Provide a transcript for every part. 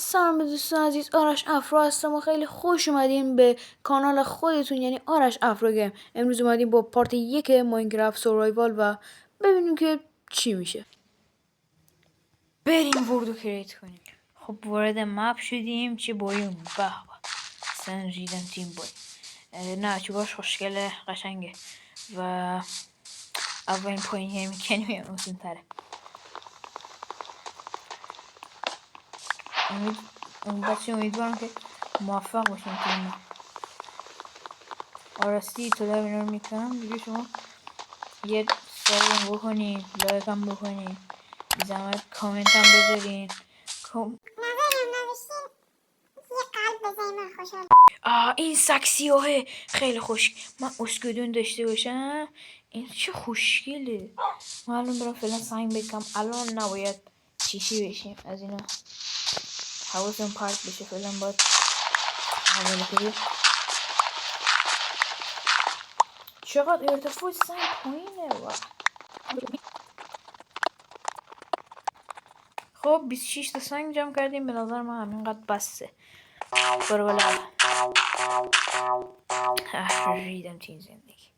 سلام دوستان عزیز، آرش افرو هستم و خیلی خوش اومدین به کانال خودتون، یعنی آرش افرو گیم. امروز اومدیم با پارت 1 ماینکرافت سوروایوال و ببینیم که چی میشه. بریم وردو کریت کنیم. خب وارد مپ شدیم. چه بایون به به، اصلا ریدم تیم بای. نه چوباش خوشگله، قشنگه و اولین پایین میکنیم اون تره. امیدوارم که موفق باشیم تو این. آراستی تو دارم اینا رو میکنم دیگه. شما یه سابقه بکنین، لایک هم بکنین، بی زحمت کامنت هم بذارین. این سکسیوه خیلی خوش. من اسکودون داشته باشم. این چه خوشگله. من الان برم فعلا سنگ بکم. الان نباید چیشی بشیم از اینا. حواسم پرت بشه. فعلا باید حواله کنیم. چقدر ارتفاع سنگ پایینه. خب 26 تا سنگ جمع کردیم. به نظر من همینقدر بسه. برو بالا. ریدم تو این زندگی.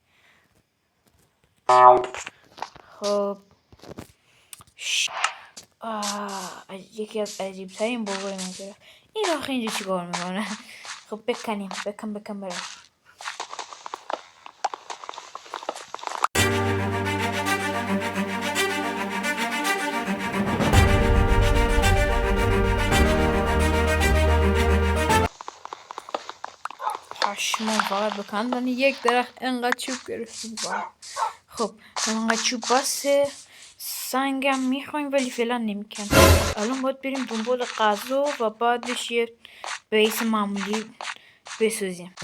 خب یکی از عجیب ترین بابای من کرد. این آخه اینجا چی کار میکنه؟ خب بکنیم. بکن برای پشمان. فقط بکندن یک درخت انقدر چوب گرفتیم. خب انقدر چوب بسه. سنگم میخوایم ولی فعلا نمیکنم. الان باید بریم دنبال غذا و بعدش یه بیس معمولی بسازیم.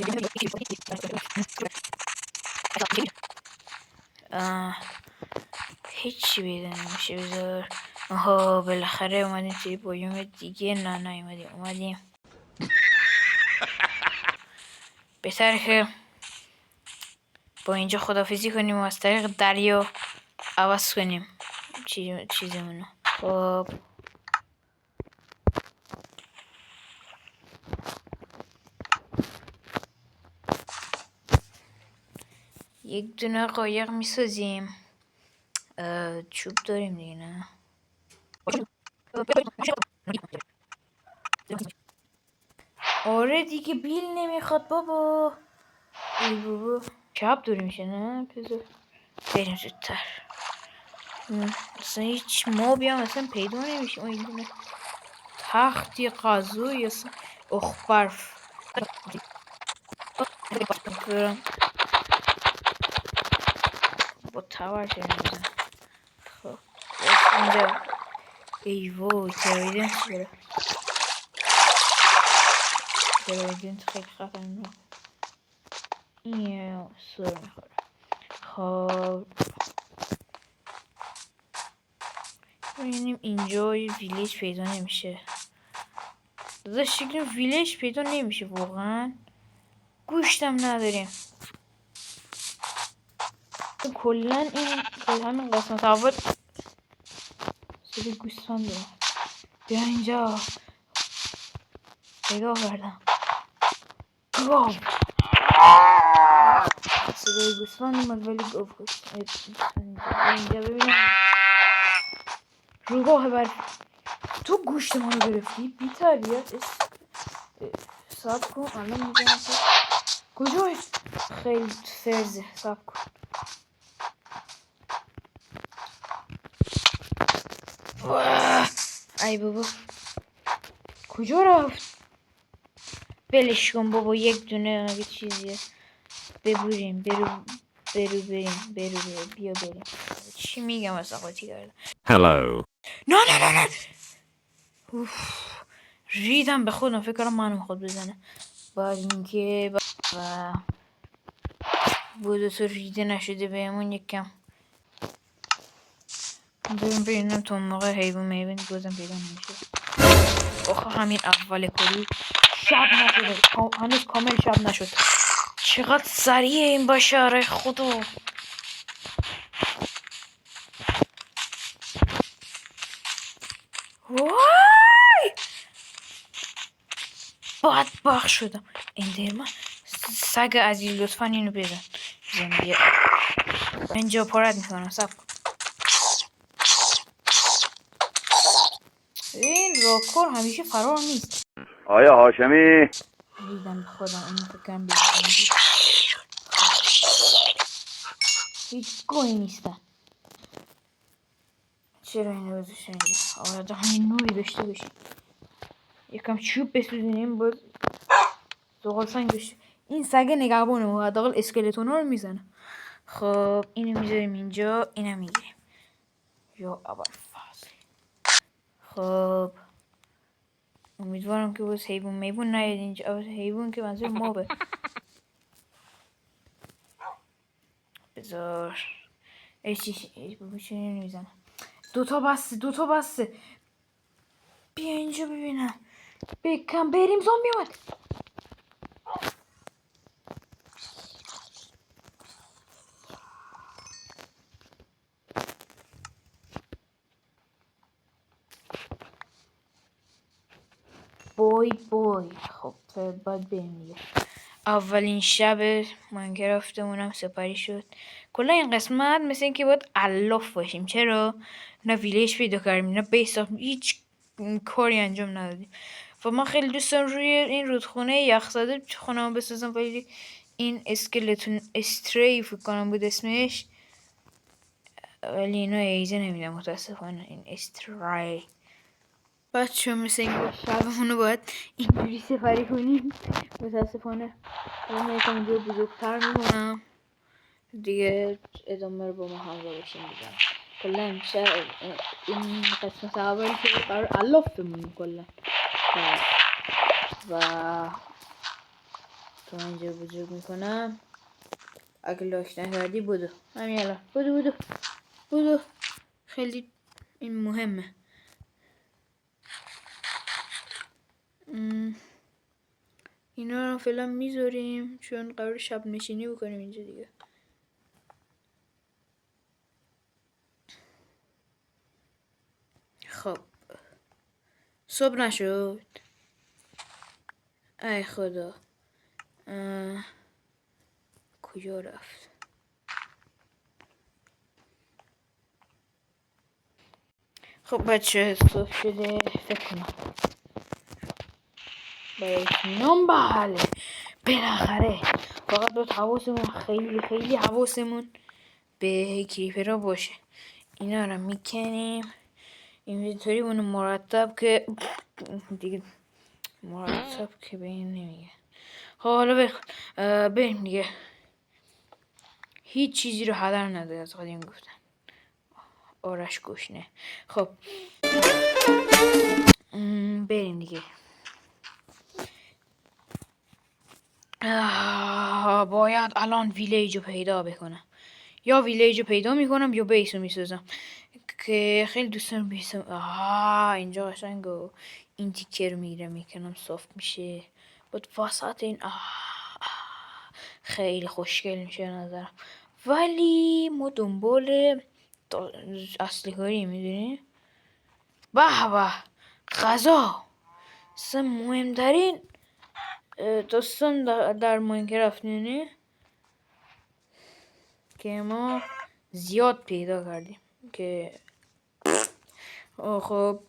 هیچی پیدا نمیشه. بذار. آها بالاخره اومدیم توی بایوم دیگه. نه اومدیم بهتره که با اینجا خدافزی کنیم و از طریق دریا عوض کنیم چیزمونو. خب یک دونه قایق میسازیم. چوب داریم دیگه نه؟ آره دیگه بیل نمیخواد بابا. ای بابا شب داری میشه نه؟ بذار بریم زودتر. اصلا هیچ مابی هم اصلا پیدا نمیشه. این دونه تختی غذایی اصلا. برف. برم با تاور چه میزن. خب اینجا ای وای تریدنت چرا؟ تریدنت خیلی خطرناک. این سر میخوره. خب ببینیم اینجا یه ویلیج پیدا نمیشه. داداش شکل ویلیج پیدا نمیشه واقعا. گوشتم نداریم. کلن این همین قسمت اول صدای گوسفند دارم. بیا اینجا. پیدا کردم. گاو. صدای گوسفند اومد ولی گاو کشت. اینجا ببینیم. روباه برفی. تو گوشت ما رو گرفتی؟ بی تربیت. ساب کن. الان میگم کجای؟ خیلی فرزه. ساب کن. ای بابا کجا رفت؟ بلش کن بابا. یک دونه اگه چیزیه ببریم. بیا بریم. چی میگم اصلا قاطی کردم. Hello. نه ریدم به خودم. فکر کنم منو خود بزنه. بعد اینکه و بوده تو ریده نشده بهمون یکم. ببینم تو موقع حیوان میبینی گوزم پیدا نمیشه. آخه همین اول کلی شب نشده. هنوز کامل شب نشد. چقدر سریع این بشره خدا. وای بدبخت شدم. اندرمن سگ عزیز لطفا اینو بزن. زنبیه اینجا پارت میکنم. سب کن. این راکور همیشه فرار نیست. آیا هاشمی؟ دیدم به خودم اینو فکرم بیدم. هیچ گویی نیستن. چرا اینو بذاشتن اینجا؟ آره همین نوری داشته باشیم. یکم چوب بسوزونیم باز زغال سنگ بشه. این سگ نگهبانه و حداقل اسکلتون ها رو میزنه. خب اینو میذاریم اینجا. اینو میگیریم. یا ابوالفضل. خب امیدوارم که باز حیوان میبون نیاد اینجا. حیوان که منظور ما به بذار چی نمیزنم. دوتا بسته. بیا اینجا ببینم. بکن بریم. زامبی اومد. بای خب باید بریم دیگه. اولین شب ماینکرافتمونم سپری شد. کلا این قسمت مثل اینکه باید الاف باشیم. چرا؟ نه ویلیج پیدا کردیم نه بیس ساختیم. هیچ کاری انجام ندادیم. و من خیلی دوست دارم روی این رودخونه یخزده خونه‌مو بسازم، ولی این اسکلتون استری فکر کنم بود اسمش، ولی اینو ایزه نمیدم متاسفانه. این استری بچه مثل این شبمونو باید اینجوری سپری کنیم متاسفانه. من یکم اینجا بزرگتر میکنم دیگه، ادامه رو با ما همراه بشیم دیگه. کلا این قسمت اولی که قرار الاف بمونیم کلا و تو اینجا بزرگ میکنم. اگه لاک نکردی بودو همین الان بودو خیلی این مهمه. اینا رو فعلا میذاریم چون قرار شب نشینی بکنیم اینجا دیگه. خب صبح نشد. ای خدا کجا رفت؟ خب بچه صبح شده فکر کنم. بایدنام بله بالاخره. فقط باید حواسمون خیلی حواسمون به کریپرها باشه. اینا رو میکنیم اینوینتوری مونو مرتب که دیگه مرتب که به این نمیگه. خب حالا بریم دیگه. هیچ چیزی رو هدر نده از قدیم گفتن. آرش گشنه. خب بریم دیگه. باید الان ویلیج رو پیدا بکنم. یا ویلیج رو پیدا میکنم یا بیس رو میسازم که خیلی دوست دارم بیسم. اینجا قشنگو این تیکه رو میکنم صاف میشه بود وسط این. خیلی خوشگل میشه نظرم. ولی ما دنبال اصلی کاری میدونی. به غذا مهمترین داستان در ماینکرافت نه که ما زیاد پیدا کردیم که خب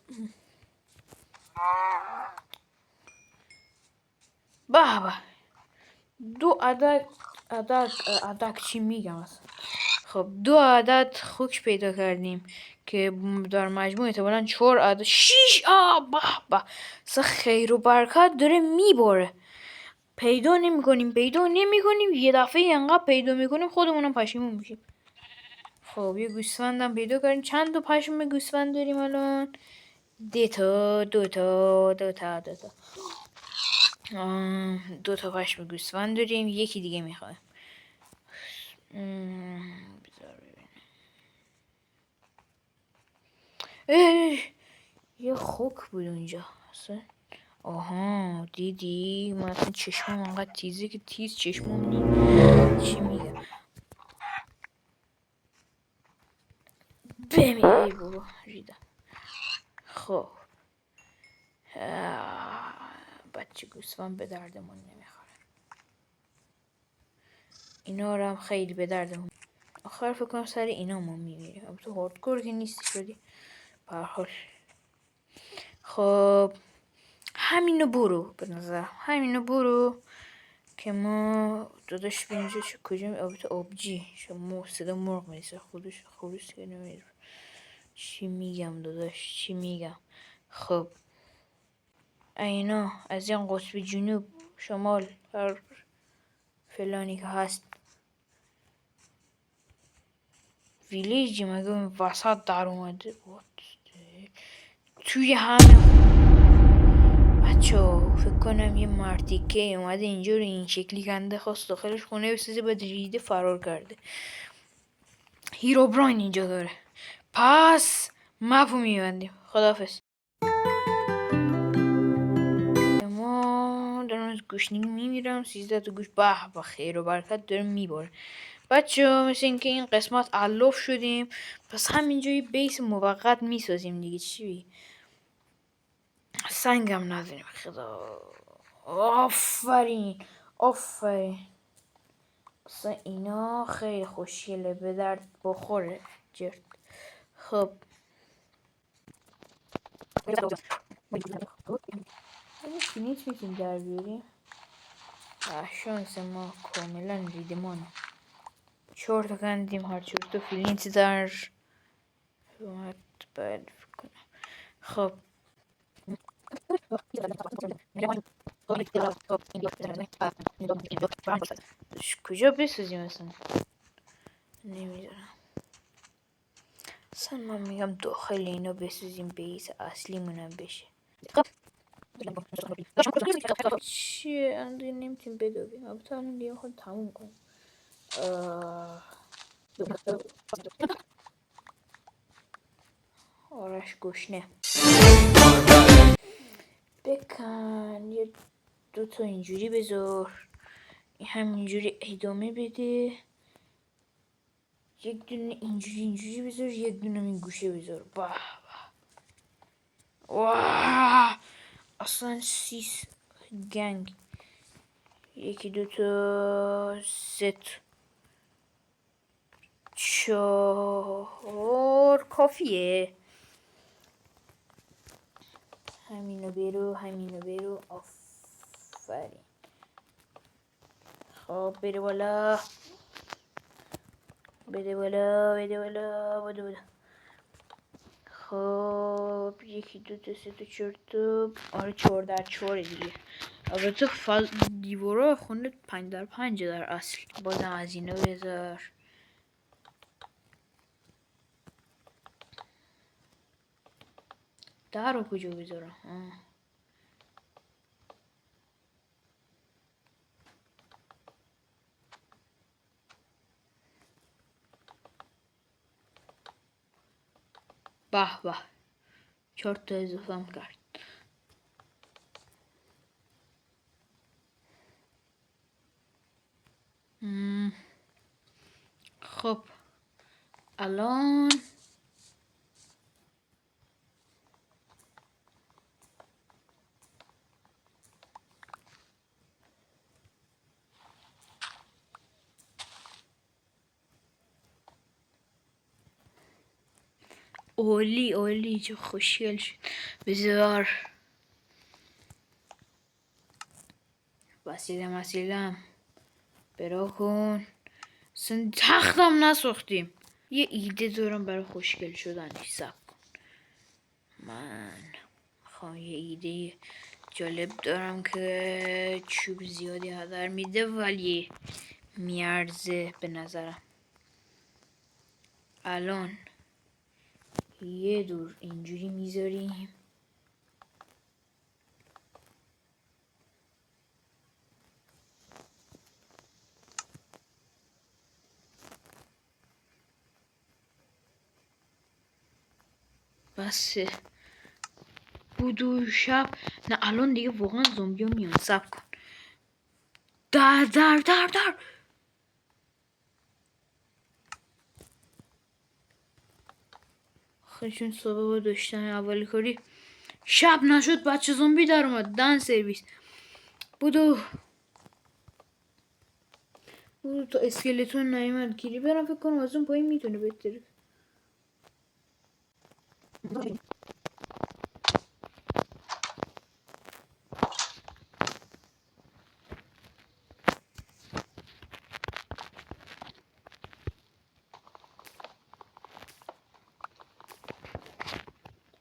به دو عدد چی میگم اصلا. خب 2 عدد خوک پیدا کردیم که در مجموع احتمالاً 4 عدد 6. به خیر و برکت داره میباره. پیدا نمیکنیم یه دفعه انقدر پیدا میکنیم خودمونم پشیمون میشیم. خب یه گوسفندم پیدا کردیم. چند تا پشم گوسفند داریم الان؟ دو تا پشم گوسفند داریم. یکی دیگه میخوایم. بذار ببینم. یه خوک بود اونجا. آها دیدی من اصلا چشمم انقدر تیزه که تیز چشمم نیم. چی میگم بمیره بابا ریدم. خب بچه گوسفند به دردمون نمیخوره. اینا رو هم خیلی به دردمون. آخر فکر کنم سر اینا ما میمیریم. البته هاردکور که نیستی شدی. به هر حال خب همینو برو، به نظر همینو برو که ما داداش به اینجا کجا البته آبجی شما صدا مرغ میسه خودش خروس که نمیره. چی میگم داداش چی میگم. خب اینا از این قطب جنوب شمال هر فلانی که هست ویلیجی مگه این وسط در اومده بود توی همین بچه فکر کنم یه مرتیکه اومده اینجا رو این شکلی گنده خواست داخلش خونه بسازه بعد ریده فرار کرده. هیروبراین اینجا داره. پس مپو میبندیم. خداحافظ. ما دارم از گوشنگی میمیرم. 13 تا گوش به خیر و برکت داره میباره. بچه مثل اینکه این قسمت علوف شدیم. پس همینجا یه بیس موقت میسازیم دیگه. چی سنگم نداریم خدا. آفرین آفرین. اصلا اینا خیلی خوشگله به درد بخوره جرد. خب فینیت میتونیم در بیاریم. شانس ما کاملا ریدمانه. 4 تا کندیم هر 4 تا فینیت در اومد باید کنم. خب کجا بسازیم اصلا نمیدونم. اصلا من میگم داخل اینا بسازیم بیس اصلی مونم بشه. چیه اندی نمیتونیم بدویم. البته الان دیگه خود تموم کنیم. آرش گشنه بکن. یه 2 تا اینجوری بذار. این همینجوری ادامه بده. یک دونه اینجوری بذار. یک دونه این گوشه بذار. واه اصلا 6 گنگ. 1 2 تا 3 4 کافیه. همینو برو آفرین. خب بده بالا خب 1 2 تا 3 تا 4 تا. آره 4 در 4 دیگه. البته دیوارا خونه 5 در 5 در اصل. بازم از اینا بذار. در رو کجا بذارم. به 4 تا اضافه هم کرد. خب الان اولی چه خوشگل شد. بذار وسیلم برا کن. اصلا تختم نساختیم. یه ایده دارم برای خوشگل شدنش. صبر کن من خواهم یه ایده جالب دارم که چوب زیادی هدر میده ولی میارزه به نظرم. الان یه دور اینجوری میذاریم. بس بودو شب. نه الان دیگه واقعا زومبی ها میان. صبر کن. در خیلیشون صبح با داشتن اولی کاری. شب نشد بچه زومبی در اومد. دن سرویس. بودو تا اسکلتون نیومد گیری برم. فکر کنم از اون پایین میتونه بهتره.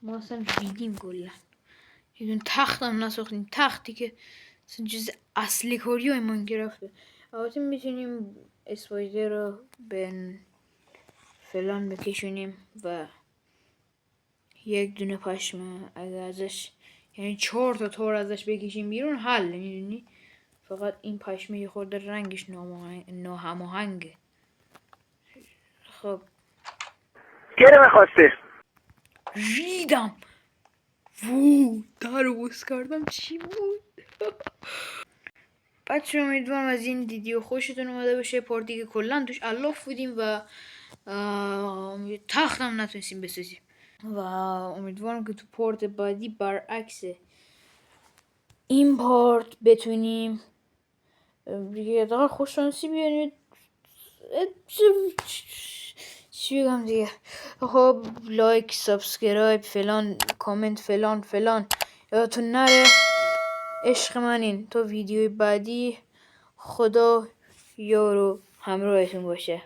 ما اصلا ریدیم کلا. یه دون تخت هم نساختیم. تختی که جز اصلی کاری های ماینکرافته. البته میتونیم اسپایدر رو به فلان بکشونیم و یک دونه پشمه اگه ازش، یعنی 4 تا تور ازش بکشیم بیرون حل. میدونی فقط این پشمه یه خورده رنگش ناهماهنگه. خب گره میخواسته ریدم. در رو بوس کردم. چی بود؟ بچه امیدوارم از این ویدیو خوشتون اومده باشه. پارتی که کلا توش الاف بودیم و تخت هم نتونستیم بسازیم و امیدوارم که تو پارت بعدی برعکس این پارت بتونیم دیگه دقیقا خوششانسی بیاریم. چی بگم دیگه. خب لایک، سابسکرایب، فلان، کامنت، فلان یادتون نره. عشق منین. تا ویدیوی بعدی خدا یارو همراهتون باشه.